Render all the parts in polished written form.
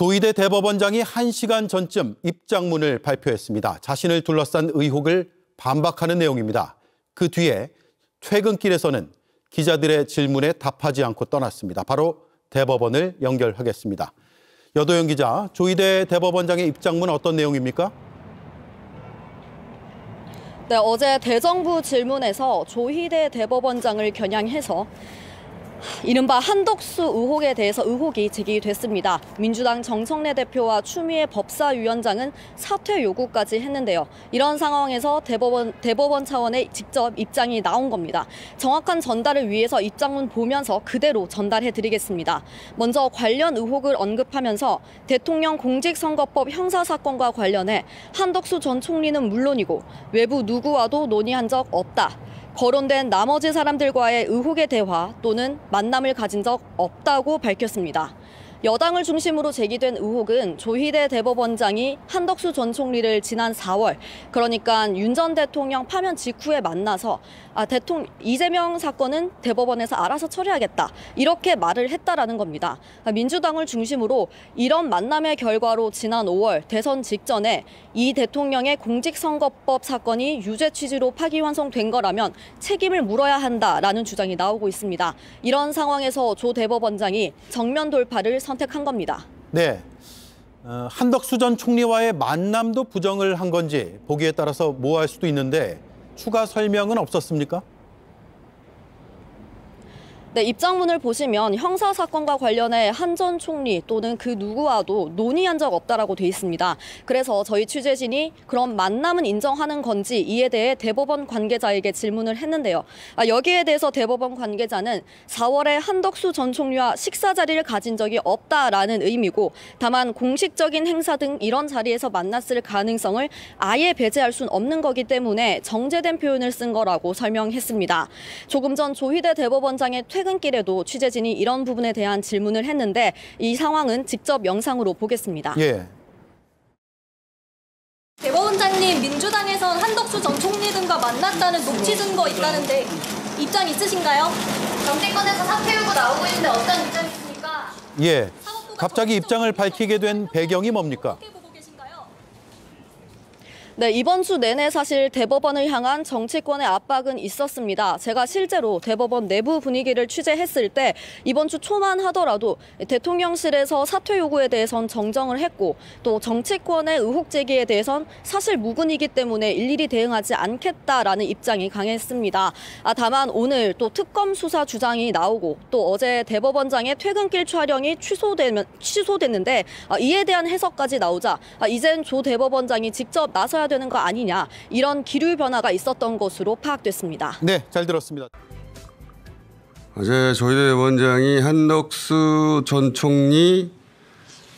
조희대 대법원장이 1시간 전쯤 입장문을 발표했습니다. 자신을 둘러싼 의혹을 반박하는 내용입니다. 그 뒤에 퇴근길에서는 기자들의 질문에 답하지 않고 떠났습니다. 바로 대법원을 연결하겠습니다. 여도영 기자, 조희대 대법원장의 입장문 어떤 내용입니까? 네, 어제 대정부 질문에서 조희대 대법원장을 겨냥해서 이른바 한덕수 의혹에 대해서 의혹이 제기됐습니다. 민주당 정청래 대표와 추미애 법사위원장은 사퇴 요구까지 했는데요. 이런 상황에서 대법원 차원의 직접 입장이 나온 겁니다. 정확한 전달을 위해서 입장문 보면서 그대로 전달해드리겠습니다. 먼저 관련 의혹을 언급하면서 대통령 공직선거법 형사사건과 관련해 한덕수 전 총리는 물론이고 외부 누구와도 논의한 적 없다. 거론된 나머지 사람들과의 의혹의 대화 또는 만남을 가진 적 없다고 밝혔습니다. 여당을 중심으로 제기된 의혹은 조희대 대법원장이 한덕수 전 총리를 지난 4월, 그러니까 윤 전 대통령 파면 직후에 만나서 이재명 사건은 대법원에서 알아서 처리하겠다, 이렇게 말을 했다라는 겁니다. 민주당을 중심으로 이런 만남의 결과로 지난 5월 대선 직전에 이 대통령의 공직선거법 사건이 유죄 취지로 파기환송된 거라면 책임을 물어야 한다라는 주장이 나오고 있습니다. 이런 상황에서 조 대법원장이 정면 돌파를 선택한 겁니다. 네, 한덕수 전 총리와의 만남도 부정을 한 건지 보기에 따라서 모호할 수도 있는데 추가 설명은 없었습니까? 네, 입장문을 보시면 형사사건과 관련해 한 전 총리 또는 그 누구와도 논의한 적 없다라고 돼 있습니다. 그래서 저희 취재진이 그런 만남은 인정하는 건지 이에 대해 대법원 관계자에게 질문을 했는데요. 여기에 대해서 대법원 관계자는 4월에 한덕수 전 총리와 식사 자리를 가진 적이 없다라는 의미고, 다만 공식적인 행사 등 이런 자리에서 만났을 가능성을 아예 배제할 수는 없는 거기 때문에 정제된 표현을 쓴 거라고 설명했습니다. 조금 전 조희대 대법원장의 퇴근길에도 취재진이 이런 부분에 대한 질문을 했는데 이 상황은 직접 영상으로 보겠습니다. 예. 대법원장님, 민주당에선 한덕수 전 총리 등과 만났다는 녹취 증거 있다는데 입장 있으신가요? 정치권에서 사퇴 요구 나오고 있는데 어떤 입장 있습니까? 예. 갑자기 입장을 밝히게 된 배경이 뭡니까? 네, 이번 주 내내 사실 대법원을 향한 정치권의 압박은 있었습니다. 제가 실제로 대법원 내부 분위기를 취재했을 때 이번 주 초만 하더라도 대통령실에서 사퇴 요구에 대해선 정정을 했고, 또 정치권의 의혹 제기에 대해선 사실 무근이기 때문에 일일이 대응하지 않겠다라는 입장이 강했습니다. 다만 오늘 또 특검 수사 주장이 나오고 또 어제 대법원장의 퇴근길 촬영이 취소됐는데 이에 대한 해석까지 나오자 이젠 조 대법원장이 직접 나서야 되는 거 아니냐, 이런 기류 변화가 있었던 것으로 파악됐습니다. 네, 잘 들었습니다. 어제 조희대 대법원장이 한덕수 전 총리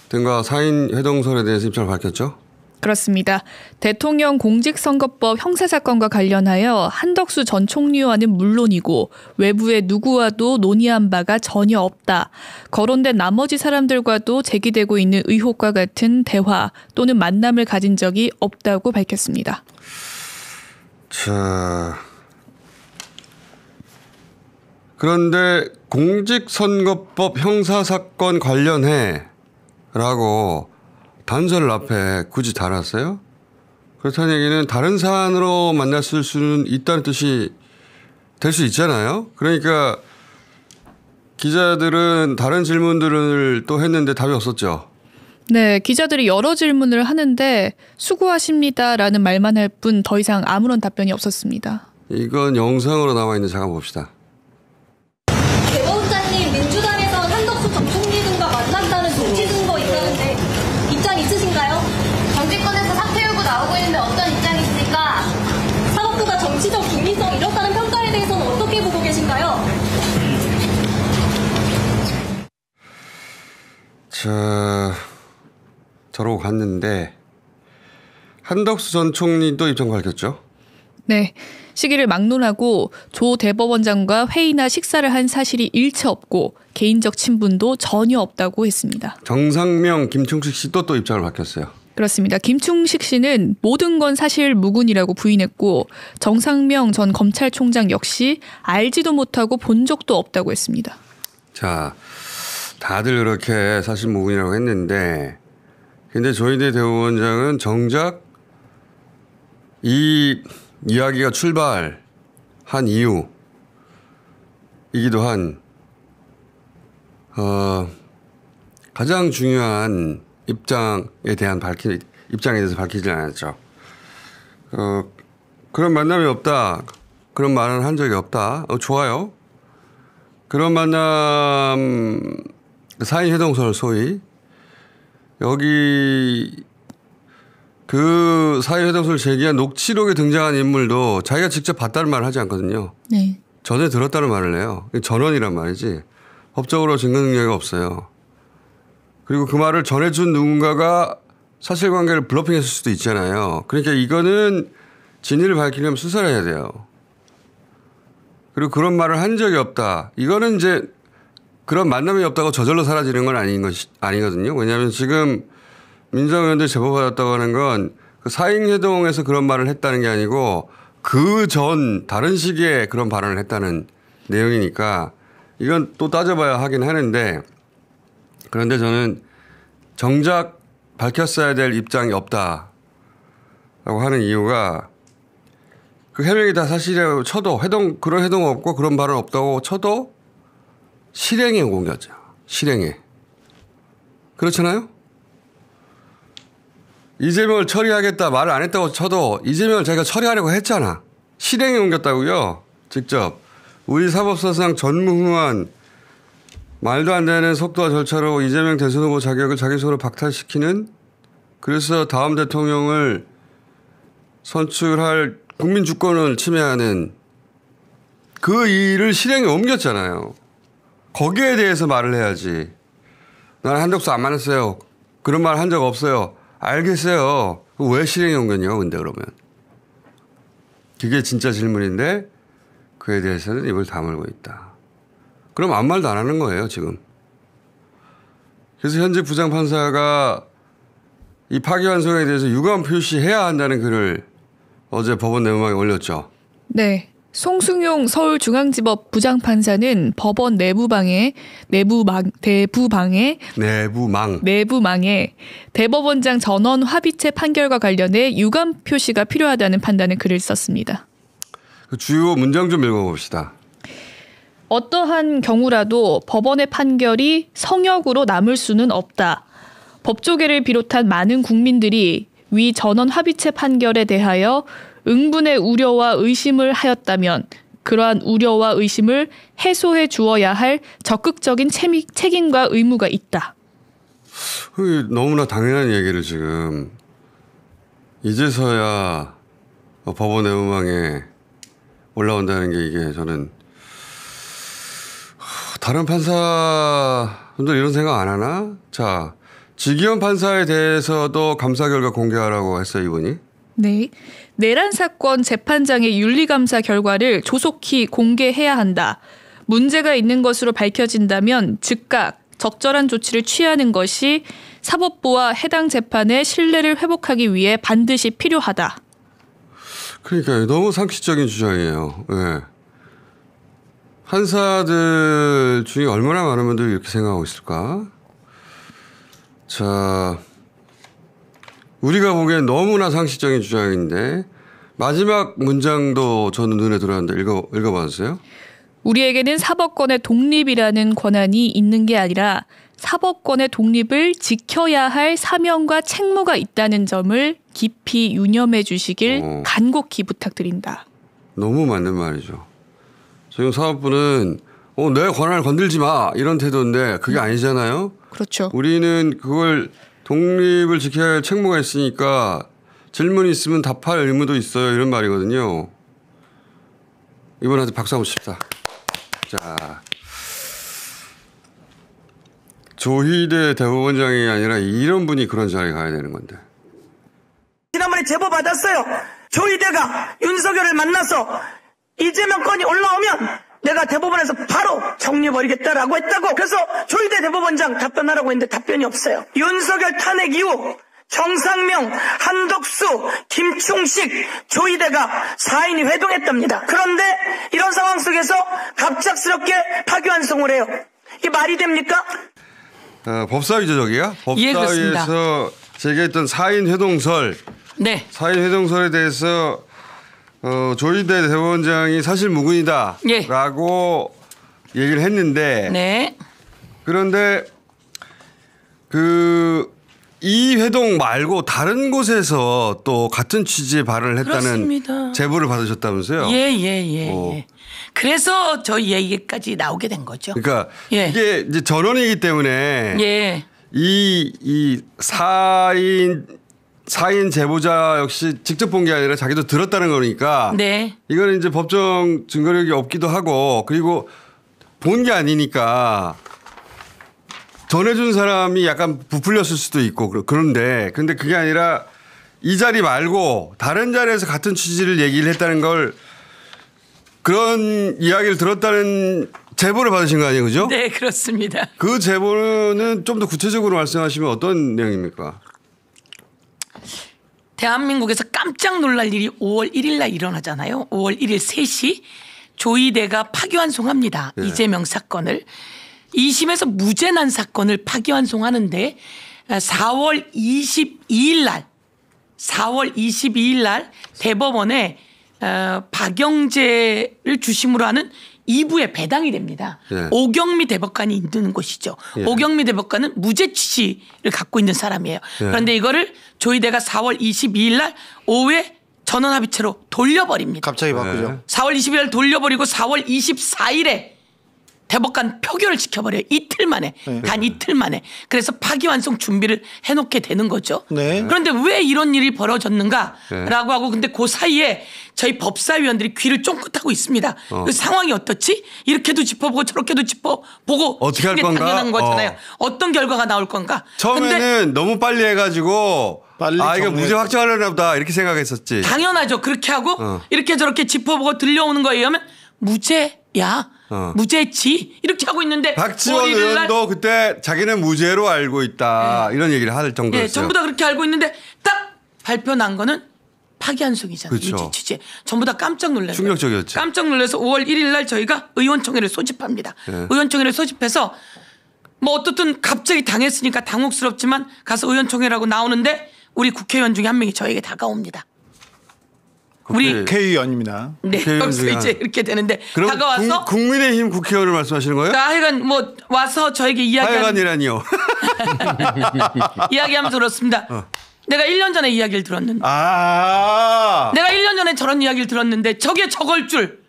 등과 사인 회동설에 대해서 입장을 밝혔죠? 그렇습니다. 대통령 공직선거법 형사사건과 관련하여 한덕수 전 총리와는 물론이고 외부의 누구와도 논의한 바가 전혀 없다. 거론된 나머지 사람들과도 제기되고 있는 의혹과 같은 대화 또는 만남을 가진 적이 없다고 밝혔습니다. 자, 그런데 공직선거법 형사사건 관련해 라고 단서를 앞에 굳이 달았어요? 그렇다는 얘기는 다른 사안으로 만났을 수는 있다는 뜻이 될 수 있잖아요. 그러니까 기자들은 다른 질문들을 또 했는데 답이 없었죠. 네, 기자들이 여러 질문을 하는데 수고하십니다라는 말만 할 뿐 더 이상 아무런 답변이 없었습니다. 이건 영상으로 나와 있는데 잠깐 봅시다. 대법원장님, 민주당에선 한덕수 전 총리 등과 만났다는 녹취 증거 있다는데 입장 있으신가요? 정치권에서 사퇴 요구 나오고 있는데 어떤 입장이십니까? 사법부가 정치적 중립성 이렇다는 평가에 대해서는 어떻게 보고 계신가요? 자, 저러고 갔는데 한덕수 전 총리도 입장 밝혔죠? 네, 시기를 막론하고 조 대법원장과 회의나 식사를 한 사실이 일체 없고 개인적 친분도 전혀 없다고 했습니다. 정상명, 김충식 씨도 또 입장을 밝혔어요. 그렇습니다. 김충식 씨는 모든 건 사실 무근이라고 부인했고 정상명 전 검찰총장 역시 알지도 못하고 본 적도 없다고 했습니다. 자, 다들 그렇게 사실무근이라고 했는데 근데 조희대 대법원장은 정작 이 이야기가 출발한 이유이기도 한 가장 중요한 입장에 대해서 밝히지 않았죠. 그런 만남이 없다. 그런 말은 한 적이 없다. 좋아요. 그런 만남, 사인회동설 소위. 여기 그 사인회동설 제기한 녹취록에 등장한 인물도 자기가 직접 봤다는 말을 하지 않거든요. 네. 전에 들었다는 말을 해요. 전원이란 말이지. 법적으로 증거 능력이 없어요. 그리고 그 말을 전해준 누군가가 사실관계를 블러핑했을 수도 있잖아요. 그러니까 이거는 진위를 밝히려면 수사를 해야 돼요. 그리고 그런 말을 한 적이 없다. 이거는 이제 그런 만남이 없다고 저절로 사라지는 건 아니거든요. 왜냐하면 지금 민주당 의원들 제보받았다고 하는 건 그 사익회동에서 그런 말을 했다는 게 아니고 그 전 다른 시기에 그런 발언을 했다는 내용이니까 이건 또 따져봐야 하긴 하는데 그런데 저는 정작 밝혔어야 될 입장이 없다라고 하는 이유가 그 해명이 다 사실이라고 쳐도 그런 해동 없고 그런 발언 없다고 쳐도 실행에 옮겼죠. 실행에. 그렇잖아요? 이재명을 처리하겠다 말을 안 했다고 쳐도 이재명을 자기가 처리하려고 했잖아. 실행에 옮겼다고요. 직접. 우리 사법사상 전무후무한 말도 안 되는 속도와 절차로 이재명 대선 후보 자격을 자기 손으로 박탈시키는 그래서 다음 대통령을 선출할 국민 주권을 침해하는 그 일을 실행에 옮겼잖아요. 거기에 대해서 말을 해야지. 나는 한덕수 안 만났어요. 그런 말 한 적 없어요. 알겠어요. 왜 실행에 옮겼냐고 근데 그러면. 그게 진짜 질문인데 그에 대해서는 입을 다물고 있다. 그럼 아무 말도 안 하는 거예요 지금. 그래서 현직 부장판사가 이 파기환송에 대해서 유감 표시해야 한다는 글을 어제 법원 내부망에 올렸죠. 네. 송승용 서울중앙지법 부장판사는 법원 내부망에 대법원장 전원 합의체 판결과 관련해 유감 표시가 필요하다는 판단의 글을 썼습니다. 그 주요 문장 좀 읽어봅시다. 어떠한 경우라도 법원의 판결이 성역으로 남을 수는 없다. 법조계를 비롯한 많은 국민들이 위 전원 합의체 판결에 대하여 응분의 우려와 의심을 하였다면 그러한 우려와 의심을 해소해 주어야 할 적극적인 책임과 의무가 있다. 너무나 당연한 얘기를 지금 이제서야 법원 내부망에 올라온다는 게 이게 저는 다른 판사분들 이런 생각 안 하나? 자, 지기현 판사에 대해서도 감사 결과 공개하라고 했어요, 이분이? 네. 내란 사건 재판장의 윤리감사 결과를 조속히 공개해야 한다. 문제가 있는 것으로 밝혀진다면 즉각 적절한 조치를 취하는 것이 사법부와 해당 재판의 신뢰를 회복하기 위해 반드시 필요하다. 그러니까요. 너무 상식적인 주장이에요. 네. 판사들 중에 얼마나 많은 분들이 이렇게 생각하고 있을까? 자, 우리가 보기엔 너무나 상식적인 주장인데 마지막 문장도 저는 눈에 들어왔는데 읽어봐주세요. 우리에게는 사법권의 독립이라는 권한이 있는 게 아니라 사법권의 독립을 지켜야 할 사명과 책무가 있다는 점을 깊이 유념해 주시길 간곡히 부탁드린다. 너무 맞는 말이죠. 지금 사법부는 내 권한을 건들지 마 이런 태도인데 그게 아니잖아요. 그렇죠. 우리는 그걸 독립을 지켜야 할 책무가 있으니까 질문이 있으면 답할 의무도 있어요. 이런 말이거든요. 이분한테 박수 한번 칩시다. 자, 조희대 대법원장이 아니라 이런 분이 그런 자리에 가야 되는 건데. 지난번에 제보 받았어요. 조희대가 윤석열을 만나서 이재명 건이 올라오면 내가 대법원에서 바로 정리해버리겠다라고 했다고. 그래서 조희대 대법원장 답변하라고 했는데 답변이 없어요. 윤석열 탄핵 이후 정상명, 한덕수, 김충식, 조희대가 4인이 회동했답니다. 그런데 이런 상황 속에서 갑작스럽게 파기환송을 해요. 이게 말이 됩니까? 법사위죠, 저기요? 예, 그렇습니다. 법사위에서 제기했던 사인 회동설. 네. 사인 회동설에 대해서 조희대 대법원장이 사실 무근이다. 예. 라고 얘기를 했는데. 네. 그런데 이 회동 말고 다른 곳에서 또 같은 취지의 발언을 했다는 그렇습니다. 제보를 받으셨다면서요? 예. 그래서 저희 얘기까지 나오게 된 거죠. 그러니까 예. 이게 이제 전원이기 때문에 예. 이 사인 제보자 역시 직접 본 게 아니라 자기도 들었다는 거니까 네. 이거는 이제 법정 증거력이 없기도 하고 그리고 본 게 아니니까 전해준 사람이 약간 부풀렸을 수도 있고 그런데 그게 아니라 이 자리 말고 다른 자리에서 같은 취지를 얘기를 했다는 걸 그런 이야기를 들었다는 제보를 받으신 거 아니에요, 그죠? 네, 그렇습니다. 그 제보는 좀 더 구체적으로 말씀하시면 어떤 내용입니까? 대한민국에서 깜짝 놀랄 일이 5월 1일 날 일어나잖아요. 5월 1일 3시 조희대가 파기환송합니다. 네. 이재명 사건을. 2심에서 무죄 난 사건을 파기환송하는데 4월 22일 날 대법원에 박영재를 주심으로 하는 2부에 배당이 됩니다. 네. 오경미 대법관이 있는 곳이죠. 네. 오경미 대법관은 무죄 취지를 갖고 있는 사람이에요. 네. 그런데 이거를 조희대가 4월 22일 날 오후에 전원합의체로 돌려버립니다. 갑자기 바꾸죠. 네. 4월 20일 날 돌려버리고 4월 24일에 대법관 표결을 지켜버려요. 이틀 만에. 네. 단 이틀 만에. 그래서 파기환송 준비를 해놓게 되는 거죠. 네. 그런데 왜 이런 일이 벌어졌는가라고 네. 하고 근데 그 사이에 저희 법사위원들이 귀를 쫑긋하고 있습니다. 그 상황이 어떻지? 이렇게도 짚어보고 저렇게도 짚어보고 어떻게 할 그게 건가? 당연한 거잖아요. 어떤 결과가 나올 건가? 처음에는 근데 너무 빨리 해가지고 빨리 이거 정리해. 무죄 확정하려나 보다 이렇게 생각했었지. 당연하죠. 그렇게 하고 이렇게 저렇게 짚어보고 들려오는 거에 의하면 무죄야. 무죄지 이렇게 하고 있는데 박지원 5월 1일 날 의원도 그때 자기는 무죄로 알고 있다 이런 얘기를 할 정도였어요. 네, 전부 다 그렇게 알고 있는데 딱 발표 난 거는 파기환송이잖아요. 그렇죠. 무죄 취재. 전부 다 깜짝 놀랐어요. 충격적이었죠. 깜짝 놀라서 5월 1일 날 저희가 의원총회를 소집합니다. 네. 의원총회를 소집해서 뭐 어떻든 갑자기 당했으니까 당혹스럽지만 가서 의원총회라고 나오는데 우리 국회의원 중에 한 명이 저에게 다가옵니다. 우리 국회의원입니다. 네, 국회의원 여기서 중에 이제 이렇게 되는데 그럼 다가와서 국민의힘 국회의원을 말씀하시는 거예요? 하여간 뭐 와서 저에게 하여간이라니요. 이야기하면서 그렇습니다. 내가 1년 전에 이야기를 들었는데 아. 내가 1년 전에 저런 이야기를 들었는데 저게 저럴 줄은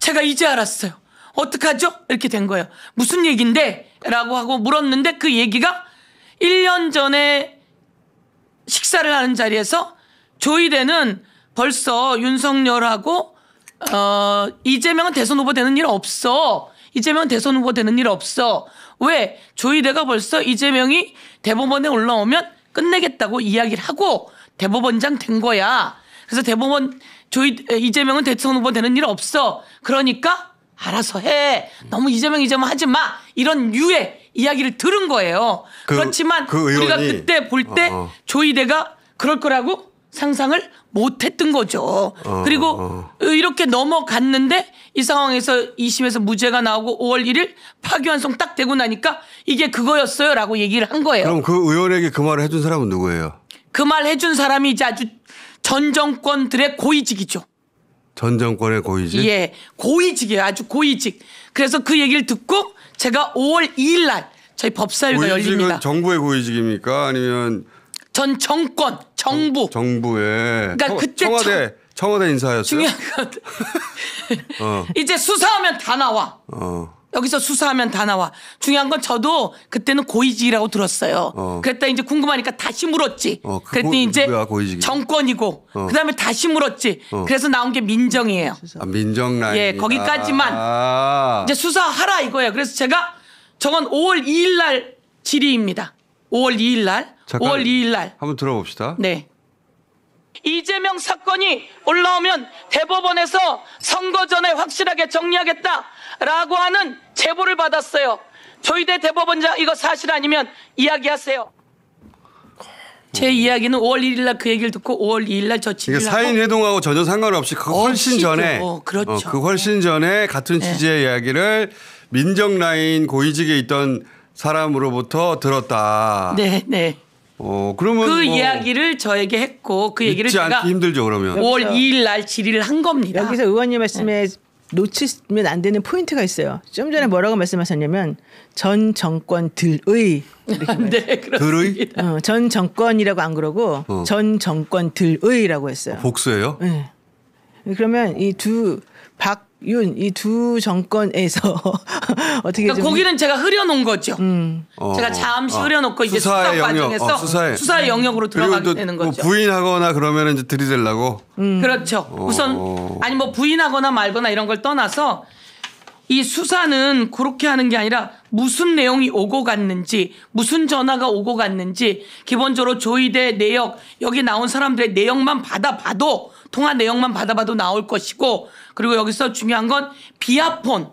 제가 이제 알았어요. 어떡하죠? 이렇게 된 거예요. 무슨 얘기인데? 라고 하고 물었는데 그 얘기가 1년 전에 식사를 하는 자리에서 조희대는 벌써 윤석열하고 이재명은 대선 후보 되는 일 없어. 이재명은 대선 후보 되는 일 없어. 왜? 조희대가 벌써 이재명이 대법원에 올라오면 끝내겠다고 이야기를 하고 대법원장 된 거야. 그래서 이재명은 대선 후보 되는 일 없어. 그러니까 알아서 해. 너무 이재명 하지 마. 이런 류의 이야기를 들은 거예요. 그렇지만 우리가 그때 볼 때 조희대가 그럴 거라고 상상을 못했던 거죠. 그리고 이렇게 넘어갔는데 이 상황에서 2심에서 무죄가 나오고 5월 1일 파기환송 딱 되고 나니까 이게 그거였어요 라고 얘기를 한 거예요. 그럼 그 의원에게 그 말을 해준 사람은 누구예요? 그 말 해준 사람이 이제 아주 전 정권들의 고위직이죠. 전 정권의 고위직? 예, 고위직이에요. 아주 고위직. 그래서 그 얘기를 듣고 제가 5월 2일 날 저희 법사위가 열립니다. 고위직은 정부의 고위직입니까? 아니면 전 정권, 정부. 정부의. 그러니까 그때 청와대 인사였어요? 중요한 건 이제 수사하면 다 나와. 여기서 수사하면 다 나와. 중요한 건 저도 그때는 고위직이라고 들었어요. 그랬다 이제 궁금하니까 다시 물었지. 그랬더니 이제 고위직이? 정권이고 그다음에 다시 물었지. 그래서 나온 게 민정이에요. 민정 라인. 예, 거기까지만 이제 수사하라 이거예요. 그래서 제가 저건 5월 2일 날 질의입니다. 5월 2일 날. 잠깐 5월 2일 날. 한번 들어봅시다. 네. 이재명 사건이 올라오면 대법원에서 선거 전에 확실하게 정리하겠다라고 하는 제보를 받았어요. 조희대 대법원장 이거 사실 아니면 이야기하세요. 제 이야기는 5월 1일 날 그 얘기를 듣고 5월 2일 날 저 질의를 이게 하고 사인 회동하고 전혀 상관없이 그 훨씬 전에 그렇죠. 그 훨씬 전에 같은 취지의 이야기를 민정 라인 고위직에 있던 사람으로부터 들었다. 네, 네. 그러면 그 이야기를 저에게 했고 그 얘기를 믿지 제가 않기 힘들죠, 그러면. 5월 2일 날 질의를 한 겁니다. 여기서 의원님 말씀에 놓치면 안 되는 포인트가 있어요. 좀 전에 뭐라고 말씀하셨냐면 전 정권들의 네, 그렇습니다. 전 정권이라고 안 그러고 전 정권들의라고 했어요. 복수예요? 네. 그러면 이 두 정권에서 어떻게 그러니까 좀 거기는 제가 흐려놓은 거죠. 제가 잠시 흐려놓고 이제 수사 과정에서 수사의 영역으로 들어가게 되는 거죠. 부인하거나 그러면 이제 들이대려고. 그렇죠. 우선 아니 뭐 부인하거나 말거나 이런 걸 떠나서 이 수사는 그렇게 하는 게 아니라 무슨 내용이 오고 갔는지 무슨 전화가 오고 갔는지 기본적으로 조이대 내역 여기 나온 사람들의 내용만 받아봐도 통화 내용만 받아봐도 나올 것이고 그리고 여기서 중요한 건 비아폰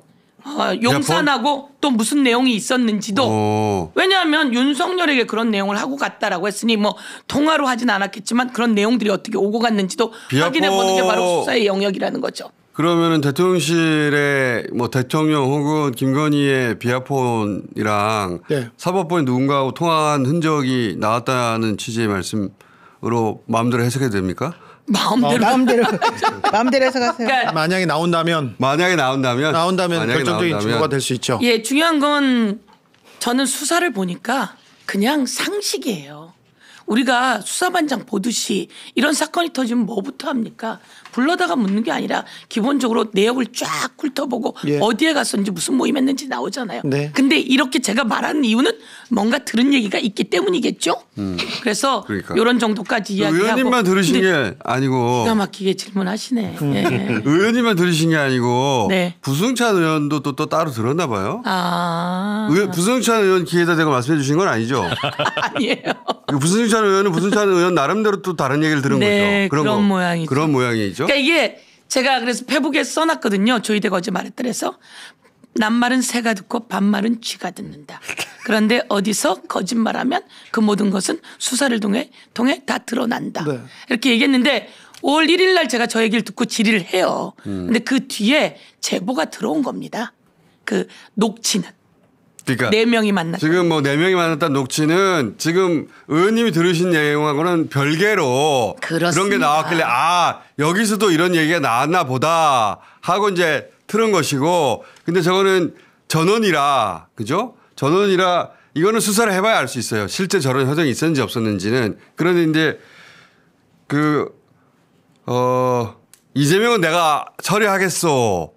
용산하고 또 무슨 내용이 있었는지도 왜냐하면 윤석열에게 그런 내용을 하고 갔다라고 했으니 뭐 통화로 하진 않았겠지만 그런 내용들이 어떻게 오고 갔는지 확인해 보는 게 바로 수사의 영역이라는 거죠. 그러면은 대통령실에 뭐 대통령 혹은 김건희의 비아폰이랑 네. 사법부의 누군가하고 통화한 흔적이 나왔다는 취지의 말씀으로 마음대로 해석해도 됩니까? 마음대로 해석하세요. 그러니까 만약에 나온다면 결정적인 증거가 될 수 있죠. 예, 중요한 건 저는 수사를 보니까 그냥 상식이에요. 우리가 수사반장 보듯이 이런 사건이 터지면 뭐부터 합니까? 불러다가 묻는 게 아니라 기본적으로 내역을 쫙 훑어보고 예. 어디에 갔었는지 무슨 모임했는지 나오잖아요. 네. 근데 이렇게 제가 말하는 이유는 뭔가 들은 얘기가 있기 때문이겠죠. 그래서 그러니까. 이런 정도까지 이야기하고. 의원님만 들으신 게 아니고. 기가 막히게 질문하시네. 예. 의원님만 들으신 게 아니고 네. 부승찬 의원도 또 따로 들었나 봐요. 부승찬 의원 기회에다 대고 말씀해 주신 건 아니죠? 아니에요. 부승찬 의원은 부승찬 의원 나름대로 또 다른 얘기를 들은 네, 거죠. 그런 모양이죠. 그런 모양이죠. 그러니까 이게 제가 그래서 페북에 써놨거든요. 조이대 거짓 말했더래서 낱말은 새가 듣고 반말은 쥐가 듣는다. 그런데 어디서 거짓말하면 그 모든 것은 수사를 통해 다 드러난다. 네. 이렇게 얘기했는데 5월 1일 날 제가 저 얘기를 듣고 질의를 해요. 근데 그 뒤에 제보가 들어온 겁니다. 그 녹취는. 그러니까 4명이 만났다. 지금 뭐 4명이 만났다는 녹취는 지금 의원님이 들으신 내용하고는 별개로 그렇습니다. 그런 게 나왔길래 여기서도 이런 얘기가 나왔나 보다 하고 이제 틀은 것이고 근데 저거는 전원이라 그죠? 전원이라 이거는 수사를 해봐야 알 수 있어요. 실제 저런 협정이 있었는지 없었는지는. 그런데 이제 이재명은 내가 처리하겠소.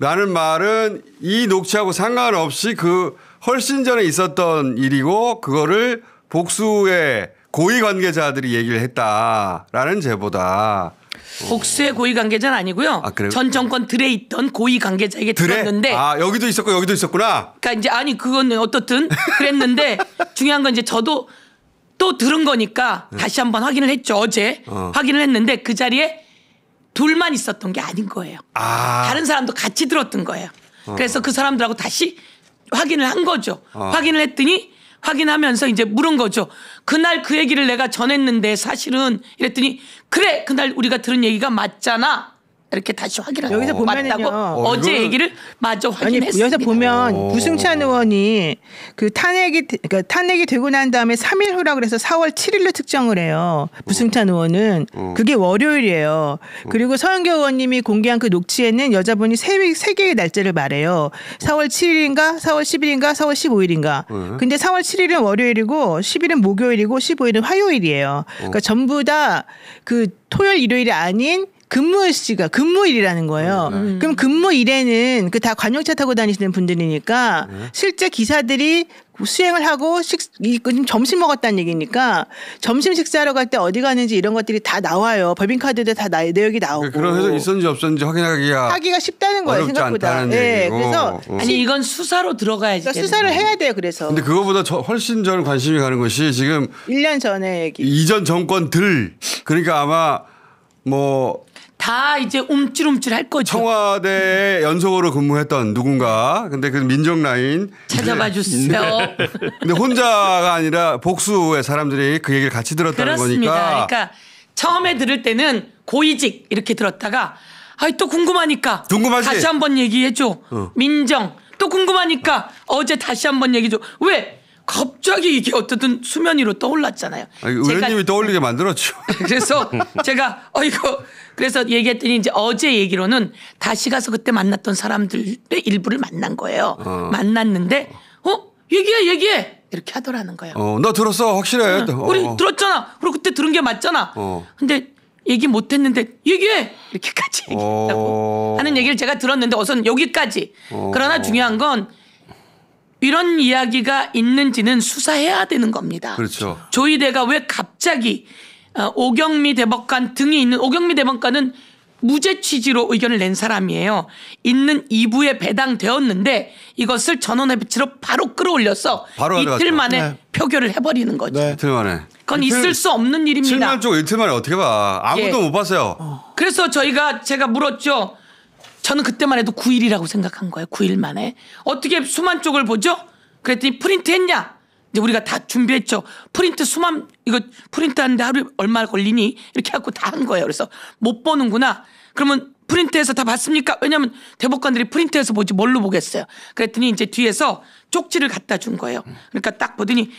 라는 말은 이 녹취하고 상관없이 그 훨씬 전에 있었던 일이고 그거를 복수의 고위 관계자들이 얘기를 했다라는 제보다. 복수의 고위 관계자는 아니고요. 그래요? 전 정권 들에 있던 고위 관계자에게 들었는데. 여기도 있었고 여기도 있었구나. 그러니까 이제 아니 그건 어떻든 그랬는데 중요한 건 이제 저도 또 들은 거니까 다시 한번 확인을 했죠. 어제 확인을 했는데 그 자리에 둘만 있었던 게 아닌 거예요. 다른 사람도 같이 들었던 거예요. 그래서 그 사람들하고 다시 확인을 한 거죠. 확인을 했더니 확인하면서 이제 물은 거죠. 그날 그 얘기를 내가 전했는데 사실은 이랬더니 그래 그날 우리가 들은 얘기가 맞잖아. 이렇게 다시 확인을 여기서 맞다고 어제 얘기를 마저 확인했습니다. 여기서 보면 부승찬 의원이 그 탄핵이 되고 난 다음에 3일 후라 그래서 4월 7일로 특정을 해요. 부승찬 의원은 그게 월요일이에요. 그리고 서영교 의원님이 공개한 그 녹취에는 여자분이 세 개의 날짜를 말해요. 4월 7일인가 4월 10일인가 4월 15일인가. 근데 4월 7일은 월요일이고 10일은 목요일이고 15일은 화요일이에요. 그러니까 전부 다 그 토요일 일요일이 아닌 근무일이라는 거예요. 그럼 근무일에는 그 다 관용차 타고 다니시는 분들이니까 실제 기사들이 수행을 하고 점심 먹었다는 얘기니까 점심 식사하러 갈 때 어디 가는지 이런 것들이 다 나와요. 법인카드도 다 내역이 나오고. 그런 회사 있었는지 없었는지 하기가 쉽다는 거예요. 생각보다. 그래서 아니 이건 수사로 들어가야지. 그러니까 수사를 해야 돼요. 그래서. 근데 그거보다 훨씬 저는 관심이 가는 것이 지금 1년 전에 얘기. 이전 정권들 그러니까 아마 뭐 다 이제 움찔움찔 할 거죠. 청와대에 연속으로 근무했던 누군가. 근데 그 민정 라인 찾아봐 주세요. 근데 혼자가 아니라 복수의 사람들이 그 얘기를 같이 들었다는 그렇습니다. 거니까. 그러니까 처음에 들을 때는 고위직 이렇게 들었다가 또 궁금하니까 궁금하지? 다시 한번 얘기해 줘. 민정 또 궁금하니까 어제 다시 한번 얘기 좀. 왜 갑자기 이게 어떻든 수면 위로 떠올랐잖아요. 의원님이 떠올리게 만들었죠. 그래서 제가 그래서 얘기했더니 이제 어제 얘기로는 다시 가서 그때 만났던 사람들의 일부를 만난 거예요. 만났는데 얘기해 이렇게 하더라는 거예요. 너 들었어? 확실해? 우리 들었잖아. 그리고 그때 들은 게 맞잖아. 근데 얘기 못했는데 얘기해 이렇게까지 얘기했다고 하는 얘기를 제가 들었는데 우선 여기까지. 그러나 중요한 건 이런 이야기가 있는지는 수사해야 되는 겁니다. 그렇죠. 조희대가 왜 갑자기 오경미 대법관 등이 있는, 오경미 대법관은 무죄 취지로 의견을 낸 사람이에요. 있는 2부에 배당되었는데 이것을 전원합의체로 바로 끌어올려서 바로 이틀 만에 표결을 해버리는 거죠. 네. 이틀 만에. 그건 있을 수 없는 일입니다. 7만 쪽 이틀 만에 어떻게 봐. 아무도 못 봤어요. 그래서 제가 물었죠. 저는 그때만 해도 9일이라고 생각한 거예요. 9일 만에. 어떻게 수만 쪽을 보죠? 그랬더니 프린트 했냐? 이제 우리가 다 준비했죠. 프린트 이거 프린트 하는데 하루에 얼마 걸리니? 이렇게 하고 다 한 거예요. 그래서 못 보는구나. 그러면 프린트해서 다 봤습니까? 왜냐하면 대법관들이 프린트해서 보지 뭘로 보겠어요. 그랬더니 이제 뒤에서 쪽지를 갖다 준 거예요. 그러니까 딱 보더니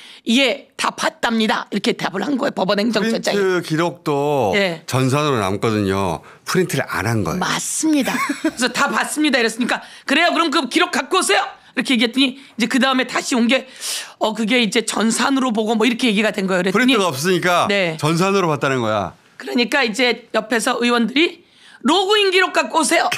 다 봤답니다. 이렇게 답을 한 거예요. 법원 행정처장이. 프린트 기록도 전산으로 남거든요. 프린트를 안 한 거예요. 맞습니다. 그래서 다 봤습니다. 이랬으니까 그래요. 그럼 그 기록 갖고 오세요. 이렇게 얘기했더니 이제 그 다음에 다시 온 게 그게 이제 전산으로 보고 뭐 이렇게 얘기가 된 거예요. 그랬더니 프린트가 없으니까 전산으로 봤다는 거야. 그러니까 이제 옆에서 의원들이 로그인 기록 갖고 오세요.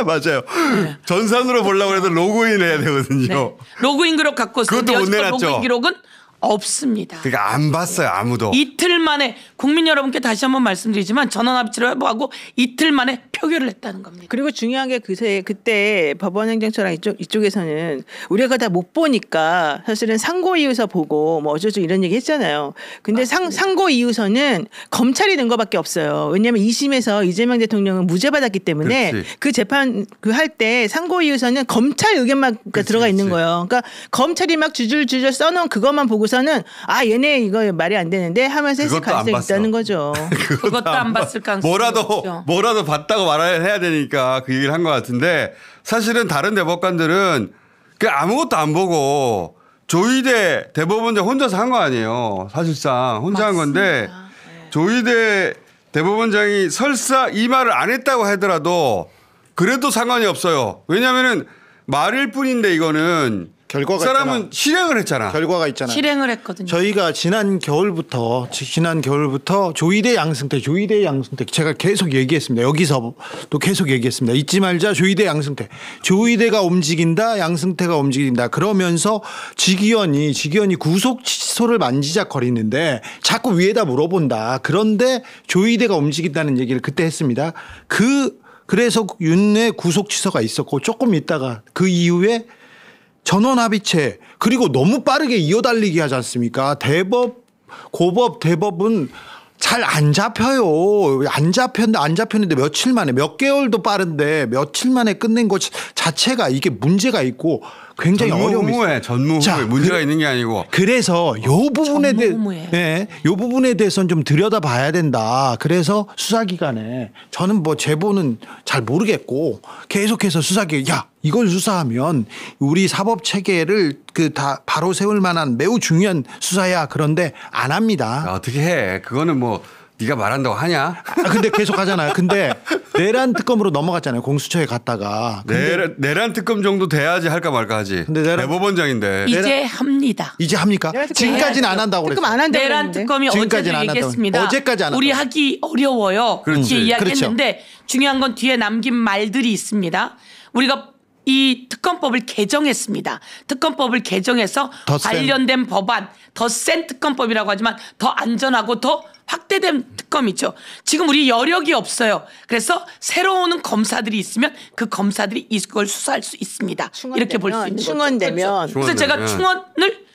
맞아요. 네. 전산으로 보려고 해도 로그인 해야 되거든요. 네. 로그인 기록 갖고 오세요. 그것도 못 내놨죠. 로그인 기록은 없습니다. 그러니까 안 봤어요. 아무도. 이틀 만에 국민 여러분께 다시 한번 말씀드리지만 전원합의체로 해보고 이틀 만에 표결을 했다는 겁니다. 그리고 중요한 게 그때 법원행정처랑 이쪽에서는 우리가 다 못 보니까 사실은 상고이유서 보고 뭐 어쩌고 이런 얘기 했잖아요. 근데 상고이유서는 검찰이 낸 거밖에 없어요. 왜냐하면 2심에서 이재명 대통령은 무죄 받았기 때문에 그 재판 할 때 상고이유서는 검찰 의견만 들어가 있는 거예요. 그러니까 검찰이 막 주줄주줄 써놓은 그것만 보고서는 얘네 이거 말이 안 되는데 하면서 했을 가능성이 있다는 거죠. 그것도 안 봤을 가능성이 뭐라도 봤다고 말해야 되니까 그 얘기를 한 것 같은데 사실은 다른 대법관들은 아무것도 안 보고 조희대 대법원장 혼자서 한 거 아니에요. 사실상 혼자 한 건데 조희대 대법원장이 설사 이 말을 안 했다고 하더라도 그래도 상관이 없어요. 왜냐하면은 말일 뿐인데 이거는 결과가 사람은 있잖아. 실행을 했잖아. 결과가 있잖아. 실행을 했거든요. 저희가 지난 겨울부터 조희대 양승택 제가 계속 얘기했습니다. 여기서도 계속 얘기했습니다. 잊지 말자 조희대 양승택. 조희대가 움직인다 양승태가 움직인다. 그러면서 직위원이 구속 취소를 만지작거리는데 자꾸 위에다 물어본다. 그런데 조희대가 움직인다는 얘기를 그때 했습니다. 그래서 윤내 구속 취소가 있었고 조금 있다가 그 이후에 전원합의체 그리고 너무 빠르게 이어달리기 하지 않습니까? 고법 대법은 잘 안 잡혀요. 안 잡혔는데 며칠 만에 몇 개월도 빠른데 며칠 만에 끝낸 것 자체가 이게 문제가 있고 굉장히 어려움이 있어요. 전무후무에 문제가 있는 게 아니고. 그래서 요 부분에 대해서는 좀 들여다봐야 된다. 그래서 수사기관에 저는 제보는 잘 모르겠고 계속해서 이걸 수사하면 우리 사법 체계를 다 바로 세울 만한 매우 중요한 수사야. 그런데 안 합니다. 어떻게 해? 그거는 네가 말한다고 하냐? 근데 계속 하잖아요. 근데 내란 특검으로 넘어갔잖아요. 공수처에 갔다가. 내란 특검 정도 돼야지 할까 말까 하지. 근데 대법원장인데. 이제 합니다. 이제 합니까? 지금까지는 안 한다고 그랬어요. 내란 특검이 어제도 얘기했습니다. 어제까지 안 한다고. 우리 하기 어려워요. 그렇게 이야기했는데 중요한 건 뒤에 남긴 말들이 있습니다. 우리가 이 특검법을 개정했습니다. 특검법을 개정해서 관련된 법안, 더 센 특검법이라고 하지만 더 안전하고 더 확대된 특검이죠. 지금 우리 여력이 없어요. 그래서 새로 오는 검사들이 있으면 그 검사들이 이걸 수사할 수 있습니다. 이렇게 볼 수 있는 거죠. 충원되면. 그래서 제가 충원을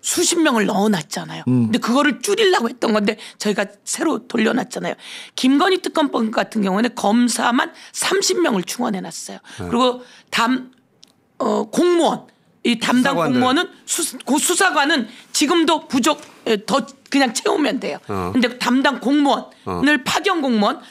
수십 명을 넣어놨잖아요. 근데 그거를 줄이려고 했던 건데 저희가 새로 돌려놨잖아요. 김건희 특검법 같은 경우에는 검사만 30명을 충원해놨어요. 그리고 공무원, 이 담당 공무원은 수사관은 지금도 더 그냥 채우면 돼요. 근데 담당 공무원을 파견 공무원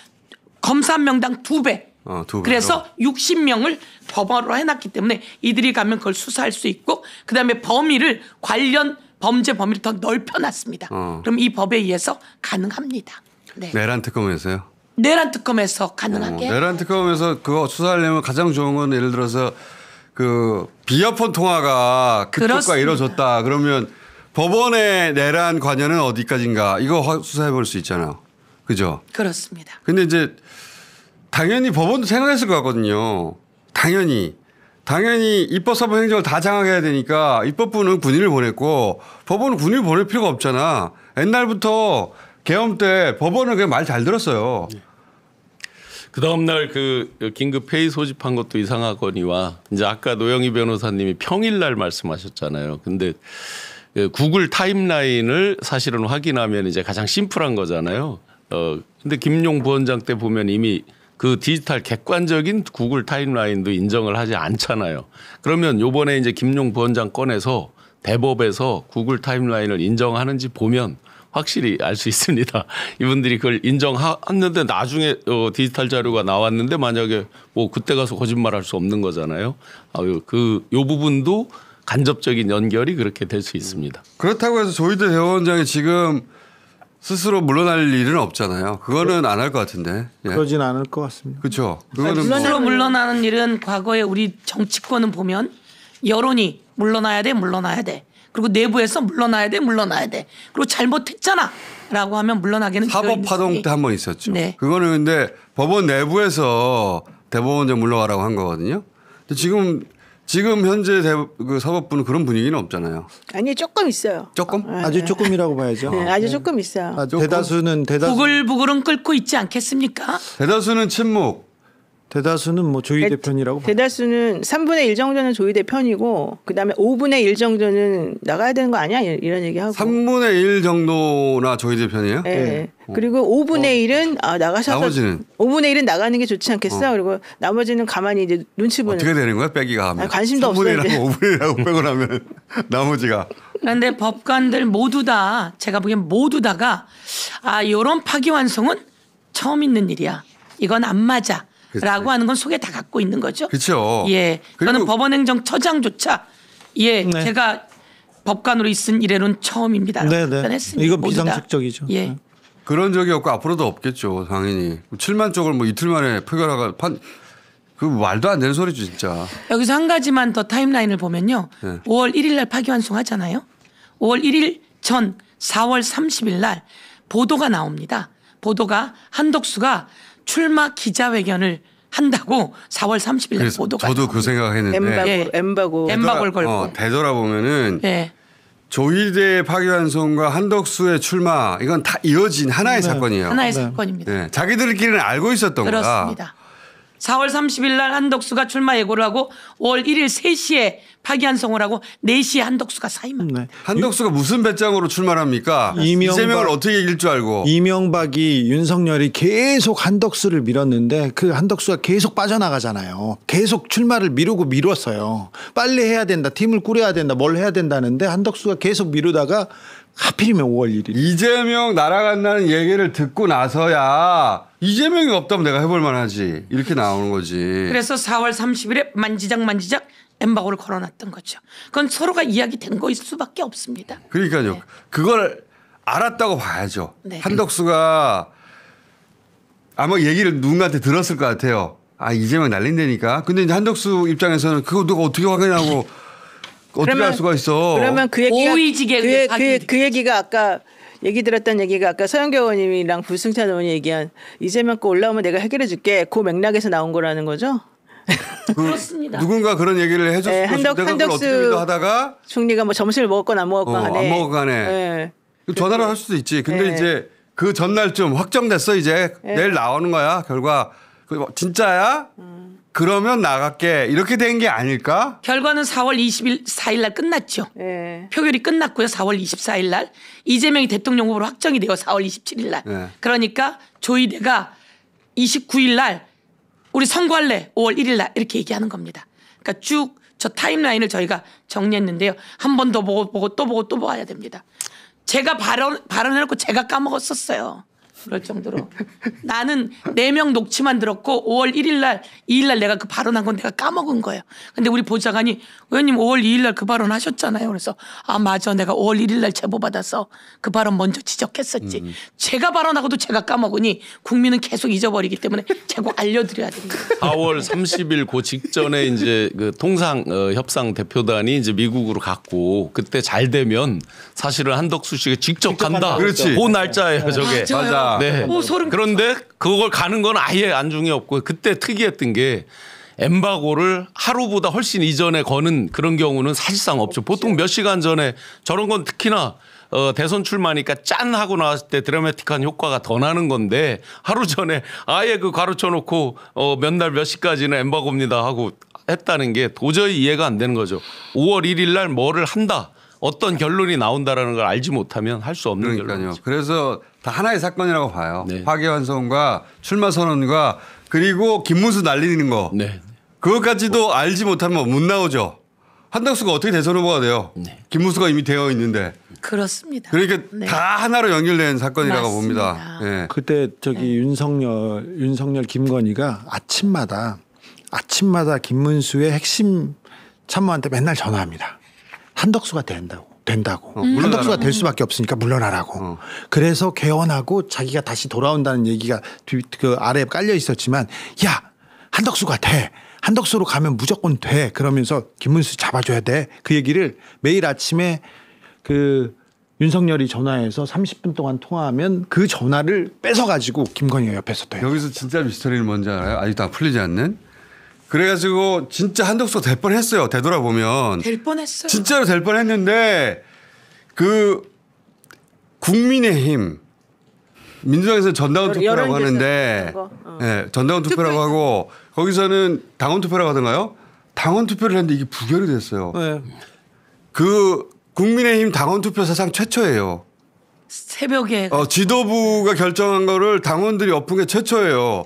검사 한 명당 2배 두 배로. 그래서 60명을 법원으로 해놨기 때문에 이들이 가면 그걸 수사할 수 있고 그다음에 범위를 관련 범죄 범위를 더 넓혀놨습니다. 그럼 이 법에 의해서 가능합니다. 네. 내란 특검에서요? 내란 특검에서 가능하게. 내란 특검에서 그거 수사하려면 가장 좋은 건 예를 들어서 그 비협헌 통화가 그쪽과 그렇습니다. 이루어졌다. 그러면 법원의 내란 관여는 어디까지인가 이거 수사해 볼 수 있잖아요. 그죠? 그렇습니다. 근데 이제 당연히 법원도 생각했을 것 같거든요. 당연히 입법사법 행정을 다 장악해야 되니까 입법부는 군인을 보냈고 법원은 군인을 보낼 필요가 없잖아. 옛날부터 계엄 때 법원은 그냥 말 잘 들었어요. 그 다음날 그 긴급 회의 소집한 것도 이상하거니와 이제 아까 노영희 변호사님이 평일날 말씀하셨잖아요. 근데 구글 타임라인을 사실은 확인하면 이제 가장 심플한 거잖아요. 근데 김용 부원장 때 보면 이미 그 디지털 객관적인 구글 타임라인도 인정을 하지 않잖아요. 그러면 요번에 이제 김용 부원장 꺼내서 대법에서 구글 타임라인을 인정하는지 보면 확실히 알 수 있습니다. 이분들이 그걸 인정했는데 나중에 디지털 자료가 나왔는데 만약에 뭐 그때 가서 거짓말할 수 없는 거잖아요. 요 부분도 간접적인 연결이 그렇게 될 수 있습니다. 그렇다고 해서 조희대 대법원장이 지금 스스로 물러날 일은 없잖아요. 그거는 안 할 것 같은데. 예. 그러진 않을 것 같습니다. 그렇죠. 그거는 스스로 물러나는 일은 과거에 우리 정치권은 보면 여론이 물러나야 돼. 그리고 내부에서 물러나야 돼. 그리고 잘못했잖아라고 하면 물러나게는 사법파동 때 한 번 있었죠. 네. 그거는 근데 법원 내부에서 대법원장 물러가라고 한 거거든요. 근데 지금 현재 그 사법부는 그런 분위기는 없잖아요. 아니 조금 있어요. 조금? 아주 조금이라고 봐야죠. 네, 아주 조금 있어요. 대다수는 부글부글은 끓고 있지 않겠습니까? 대다수는 침묵. 대다수는 뭐 조희대 편이라고 봐요. 대다수는 3분의 1 정도는 조희대 편이고 그다음에 5분의 1 정도는 나가야 되는 거 아니야? 이런 얘기하고. 3분의 1 정도나 조희대 편이에요? 네. 그리고 5분의 1은 나가셔서 나머지는 5분의 1은 나가는 게 좋지 않겠어? 그리고 나머지는 가만히 이제 눈치 보는. 어떻게 되는 거야? 빼기가 하면. 아니, 관심도 없어요. 3분의 1하고 5분의 1하고 빼고 나면 나머지가. 그런데 법관들 모두 다 제가 보기엔 모두 다가 이런 파기환송은 처음 있는 일이야. 이건 안 맞아. 라고 하는 건 속에 다 갖고 있는 거죠. 그렇죠. 예. 저는 법원행정처장조차 제가 법관으로 있은 이래로는 처음입니다. 네네. 이거 비상식적이죠. 예. 그런 적이 없고 앞으로도 없겠죠. 당연히. 7만 쪽을 뭐 이틀 만에 표결하가 그 말도 안 되는 소리죠 진짜. 여기서 한 가지만 더 타임라인을 보면요. 네. 5월 1일 날 파기환송하잖아요. 5월 1일 전 4월 30일 날 보도가 나옵니다. 보도가 한덕수가 출마 기자회견을 한다고 4월 30일 날 보도가 저도 나옵니다. 그 생각했는데 엠바고를 걸고 되돌아보면은 예. 조희대 파기환송과 한덕수의 출마 이건 다 이어진 하나의 사건이에요. 하나의 사건입니다. 네. 자기들끼리는 알고 있었던 거야. 그렇습니다. 4월 30일 날 한덕수가 출마 예고를 하고 5월 1일 3시에 파기환송을 하고 4시에 한덕수가 사임합니다. 네. 한덕수가 무슨 배짱으로 출마를 합니까? 이재명을 어떻게 이길 줄 알고. 이명박이 윤석열이 계속 한덕수를 밀었는데 그 한덕수가 계속 빠져나가잖아요. 계속 출마를 미뤘어요. 빨리 해야 된다. 팀을 꾸려야 된다. 뭘 해야 된다는데 한덕수가 계속 미루다가 하필이면 5월 1일. 이재명 날아간다는 얘기를 듣고 나서야 이재명이 없다면 내가 해볼 만하지. 이렇게 나오는 거지. 그래서 4월 30일에 만지작 엠바고를 걸어놨던 거죠. 그건 서로가 이야기된 거일 수밖에 없습니다. 그러니까요. 네. 그걸 알았다고 봐야죠. 네. 한덕수가 아마 얘기를 누군가한테 들었을 것 같아요. 이재명 날린다니까. 근데 이제 한덕수 입장에서는 그거 누가 어떻게 확인하고 어떻게 할 수가 있어. 그러면 그 얘기가 오이지게 그 얘기가 아까 얘기 들었던 얘기가 아까 서영교 의원님이랑 불승찬 의원이 얘기한 이재명 거 올라오면 내가 해결해 줄게. 그 맥락에서 나온 거라는 거죠. 그렇습니다. 누군가 그런 얘기를 해줬을 네, 것이고 내가 그걸 어떻게 믿어하다가 총리가 뭐 점심을 먹었건 안 먹었건 안 먹었간에 네. 전화를 할 수도 있지. 근데 네. 이제 그 전날쯤 확정됐어. 이제 내일 나오는 거야. 결과 진짜야? 그러면 나갈게. 이렇게 된 게 아닐까? 결과는 4월 24일 날 끝났죠. 네. 표결이 끝났고요. 4월 24일 날 이재명이 대통령 후보로 확정이 돼요. 4월 27일 날. 네. 그러니까 조희대가 29일 날 우리 선거할래 5월 1일 날 이렇게 얘기하는 겁니다. 그러니까 쭉 저 타임라인을 저희가 정리했는데요. 한 번 더 보고 또 보고 또 봐야 됩니다. 제가 발언해놓고 제가 까먹었었어요. 그럴 정도로. 나는 4명 녹취만 들었고 5월 1일 날 2일 날 내가 그 발언한 건 내가 까먹은 거예요. 근데 우리 보좌관이 의원님 5월 2일 날 그 발언 하셨잖아요. 그래서 아 맞아 내가 5월 1일 날 제보 받아서 그 발언 먼저 지적했었지. 제가 발언하고도 제가 까먹으니 국민은 계속 잊어버리기 때문에 제가 알려드려야 됩니다. 4월 30일 그 직전에 이제 그 통상 협상 대표단이 이제 미국으로 갔고 그때 잘 되면 사실은 한덕수 씨가 직접 간다. 그렇지. 그 날짜예요, 저게. 맞아요. 네. 오, 소름. 그런데 그걸 가는 건 아예 안중이 없고 그때 특이했던 게 엠바고를 하루보다 훨씬 이전에 거는 그런 경우는 사실상 없죠. 보통 몇 시간 전에 저런 건 특히나 대선 출마니까 짠 하고 나왔을 때 드라마틱한 효과가 더 나는 건데 하루 전에 아예 그 가로쳐 놓고 몇 날 몇 시까지는 엠바고입니다 하고 했다는 게 도저히 이해가 안 되는 거죠. 5월 1일 날 뭐를 한다. 어떤 결론이 나온다라는 걸 알지 못하면 할 수 없는 그러니까요. 결론이죠. 그래서 다 하나의 사건이라고 봐요. 네. 파기환송과 출마 선언과 그리고 김문수 날리는 거. 네. 그것까지도 알지 못하면 못 나오죠. 한덕수가 어떻게 대선 후보가 돼요. 네. 김문수가 이미 되어 있는데. 그렇습니다. 그러니까 네. 다 하나로 연결된 사건이라고 맞습니다. 봅니다. 예. 그때 저기 윤석열 김건희가 아침마다 김문수의 핵심 참모한테 맨날 전화합니다. 한덕수가 된다고. 한덕수가 될 수밖에 없으니까 물러나라고. 그래서 개헌하고 자기가 다시 돌아온다는 얘기가 그 아래에 깔려 있었지만 야 한덕수가 돼. 한덕수로 가면 무조건 돼. 그러면서 김문수 잡아줘야 돼. 그 얘기를 매일 아침에 그 윤석열이 전화해서 30분 동안 통화하면 그 전화를 뺏어가지고 김건희가 옆에서 돼요. 여기서 진짜 미스터리는 뭔지 알아요? 아직도 풀리지 않는. 그래가지고 진짜 한덕수가 될 뻔했어요. 되돌아보면. 될 뻔했어요. 진짜로 될 뻔했는데 그 국민의힘 민주당에서 전당원 투표라고 하는데 네, 전당원 투표라고 하고 거기서는 당원 투표라고 하던가요? 당원 투표를 했는데 이게 부결이 됐어요. 네. 그 국민의힘 당원 투표 사상 최초예요. 새벽에 지도부가 결정한 거를 당원들이 엎은 게 최초예요.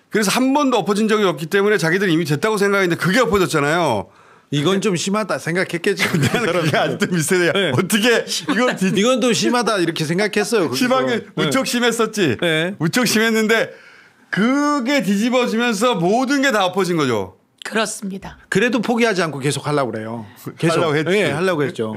그래서 한 번도 엎어진 적이 없기 때문에 자기들이 이미 됐다고 생각했는데 그게 엎어졌잖아요. 이건 좀 심하다 생각했겠죠. 나는 그게 아직도 미세해요. 네. 어떻게 이건 또 심하다 이렇게 생각했어요. 심하게 무척 심했었지. 네. 무척 심했는데 그게 뒤집어지면서 모든 게 다 엎어진 거죠. 그렇습니다. 그래도 포기하지 않고 계속 하려고 그래요. 계속 하려고 했지. 네, 하려고 했죠.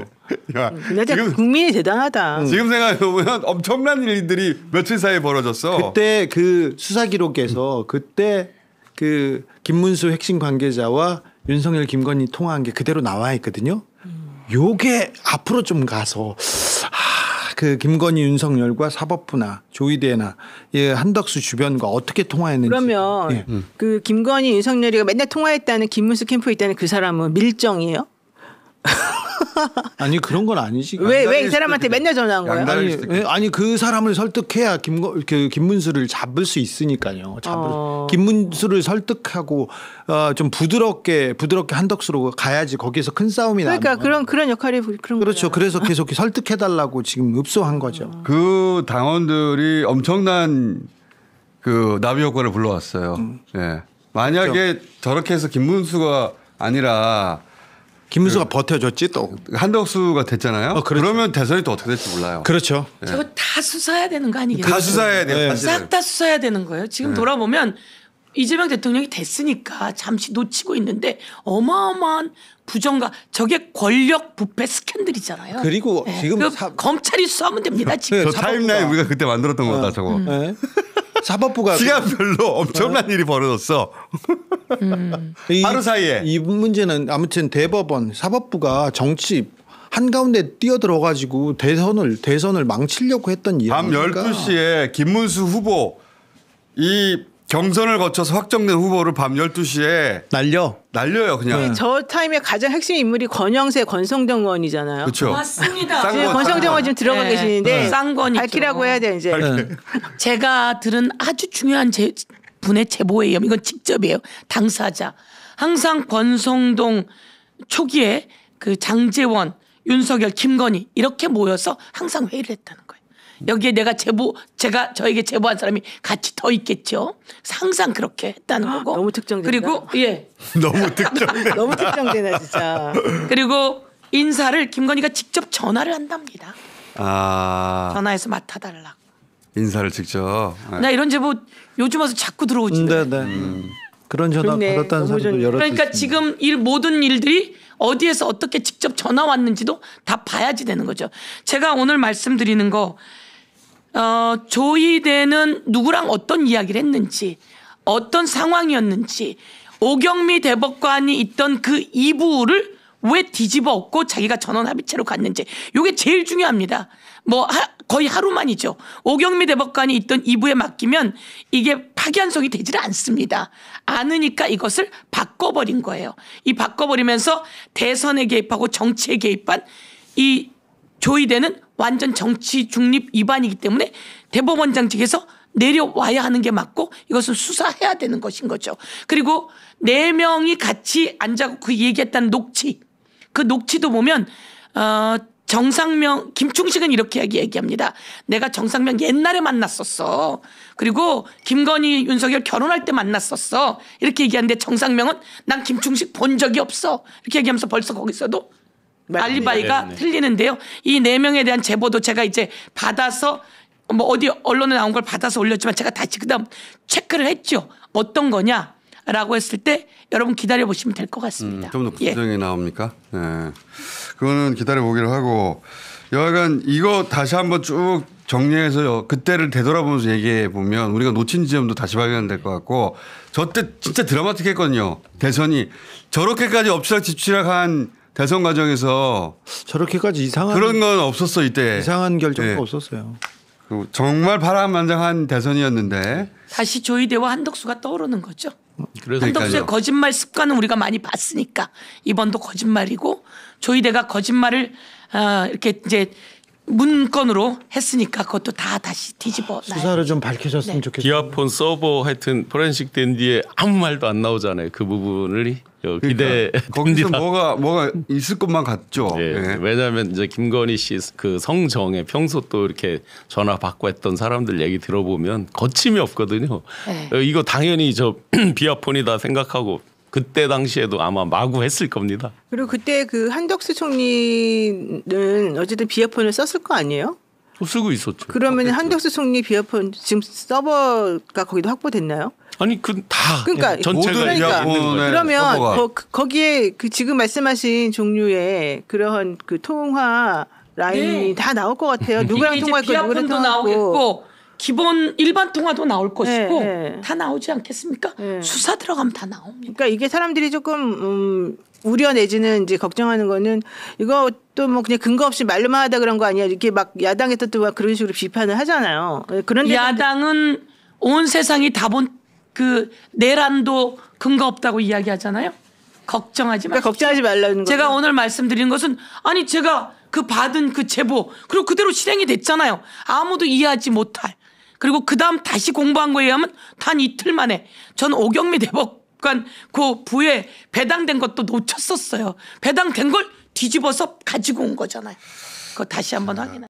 야, 근데 국민이 대단하다. 지금 생각해보면 엄청난 일들이 며칠 사이에 벌어졌어. 그때 그 수사 기록에서 그때 그 김문수 핵심 관계자와 윤석열 김건희 통화한 게 그대로 나와 있거든요. 요게 앞으로 좀 가서 그 김건희 윤석열과 사법부나 조희대나 한덕수 주변과 어떻게 통화했는지. 그러면 그 김건희 윤석열이가 맨날 통화했다는 김문수 캠프에 있다는 그 사람은 밀정이에요? 아니 그런 건 아니지. 왜 이 사람한테 맨날 전화한 거예요? 아니 그 사람을 설득해야 김문수를 잡을 수 있으니까요. 김문수를 설득하고 좀 부드럽게 한덕수로 가야지 거기서 큰 싸움이 나는. 그러니까 그런 역할이 그런 그렇죠. 거잖아요. 그래서 계속 설득해달라고 지금 읍소한 거죠. 그 당원들이 엄청난 그 나비 효과를 불러왔어요. 예. 만약에 그렇죠. 저렇게 해서 김문수가 아니라 김문수가 버텨줬지 또. 한덕수가 됐잖아요. 그렇죠. 그러면 대선이 또 어떻게 될지 몰라요. 그렇죠. 저거 다 수사해야 되는 거 아니겠어요? 다 수사해야 돼요. 네. 싹 다 수사해야 되는 거예요. 지금 돌아보면 이재명 대통령이 됐으니까 잠시 놓치고 있는데 어마어마한 부정과 저게 권력 부패 스캔들이잖아요. 그리고 지금 검찰이 수사하면 됩니다. 지금. 저 타임라인 우리가 그때 만들었던 거다 저거. 네. 사법부가 시간별로 엄청난 일이 벌어졌어. 하루 사이에. 이 문제는 아무튼 대법원 사법부가 정치 한가운데 뛰어들어가지고 대선을 망치려고 했던 일. 밤 12시에 김문수 후보 이 경선을 거쳐서 확정된 후보를 밤 12시에 날려요 그냥. 저 타임에 가장 핵심 인물이 권성동 의원이잖아요. 그렇죠. 맞습니다. 지금 권성동 의원 지금 들어가 계시는데 쌍권이죠. 밝히라고 해야 돼 이제. 제가 들은 아주 중요한 분의 제보예요. 이건 직접이에요. 당사자. 항상 권성동 초기에 그 장제원, 윤석열, 김건희 이렇게 모여서 항상 회의를 했다는 거예요. 여기에 제가 저에게 제보한 사람이 같이 더 있겠죠. 항상 그렇게 했다는 거고. 너무 특정된다. 그리고 너무 특정된다. 너무 특정되나 진짜. 그리고 인사를 김건희가 직접 전화를 한답니다. 전화해서 맡아달라고. 인사를 직접. 나 이런 제보 요즘 와서 자꾸 들어오지네. 그런 전화 그러네. 받았다는 사람도 여러 그러니까 지금 모든 일들이 어디에서 어떻게 직접 전화 왔는지도 다 봐야지 되는 거죠. 제가 오늘 말씀드리는 거 조희대는 누구랑 어떤 이야기를 했는지 어떤 상황이었는지 오경미 대법관이 있던 그 이부를 왜 뒤집어 엎고 자기가 전원 합의체로 갔는지 이게 제일 중요합니다. 거의 하루만이죠. 오경미 대법관이 있던 이부에 맡기면 이게 파기환송이 되지를 않습니다. 않으니까 이것을 바꿔버린 거예요. 이 바꿔버리면서 대선에 개입하고 정치에 개입한 이 조희대는 완전 정치 중립 위반이기 때문에 대법원장직에서 내려와야 하는 게 맞고 이것은 수사해야 되는 것인 거죠. 그리고 4명이 같이 앉아서 그 얘기했다는 녹취. 그 녹취도 보면 정상명 김충식은 이렇게 얘기합니다. 내가 정상명 옛날에 만났었어. 그리고 김건희 윤석열 결혼할 때 만났었어. 이렇게 얘기하는데 정상명은 난 김충식 본 적이 없어. 이렇게 얘기하면서 벌써 거기서도 알리바이가 틀리는데요. 이 4명에 대한 제보도 제가 이제 받아서 어디 언론에 나온 걸 받아서 올렸지만 제가 다시 그다음 체크를 했죠. 어떤 거냐라고 했을 때 여러분 기다려 보시면 될 것 같습니다. 좀 더 구체적인 나옵니까? 네. 그거는 기다려 보기로 하고 여하간 이거 다시 한번 쭉 정리해서 그때를 되돌아보면서 얘기해 보면 우리가 놓친 지점도 다시 발견될 것 같고 저때 진짜 드라마틱했거든요. 대선이 저렇게까지 엎치락뒤치락한 대선 과정에서 저렇게까지 이상한 그런 건 없었어 이때. 이상한 결정도 네. 없었어요. 정말 파란만장한 대선이었는데 다시 조희대와 한덕수가 떠오르는 거죠. 그래서 한덕수의 거짓말 습관은 우리가 많이 봤으니까 이번도 거짓말이고 조희대가 거짓말을 이렇게 이제 문건으로 했으니까 그것도 다 다시 뒤집어 수사를 좀 밝혀졌으면 좋겠어요. 비아폰 서버 하여튼 포렌식 된 뒤에 아무 말도 안 나오잖아요. 그 부분을 기대. 거기서 뭐가 있을 것만 같죠. 예. 예. 왜냐하면 이제 김건희 씨 그 성정에 평소 또 이렇게 전화 받고 했던 사람들 얘기 들어보면 거침이 없거든요. 이거 당연히 저 비아폰이다 생각하고 그때 당시에도 아마 마구 했을 겁니다. 그리고 그때 그 한덕수 총리는 어쨌든 비어폰을 썼을 거 아니에요? 쓰고 있었죠. 그러면 한덕수 총리 비어폰 지금 서버가 거기도 확보됐나요? 아니 그 다 그러니까 전체가 그러니까 있는 거죠. 그러면 거기에 그 지금 말씀하신 종류의 그러한 그 통화 라인이 다 나올 것 같아요. 누구랑 통화했고 누구랑 비아폰도 통화했고. 나오겠고 기본 일반 통화도 나올 것이고 네. 다 나오지 않겠습니까? 수사 들어가면 다 나옵니다. 그러니까 이게 사람들이 조금 우려 내지는 이제 걱정하는 거는 이것도 뭐 그냥 근거 없이 말로만 하다 그런 거 아니야. 이렇게 막 야당에서 또 막 그런 식으로 비판을 하잖아요. 그런데 야당은 온 세상이 다 본 그 내란도 근거 없다고 이야기하잖아요. 걱정하지 마십시오. 그러니까 걱정하지 말라는 거. 제가 오늘 말씀드린 것은 아니 제가 그 받은 그 제보 그리고 그대로 실행이 됐잖아요. 아무도 이해하지 못할. 그리고 그다음 다시 공부한 거에 의하면 단 이틀 만에 전 오경미 대법관 그 부에 배당된 것도 놓쳤었어요. 배당된 걸 뒤집어서 가지고 온 거잖아요. 그거 다시 한번 확인해.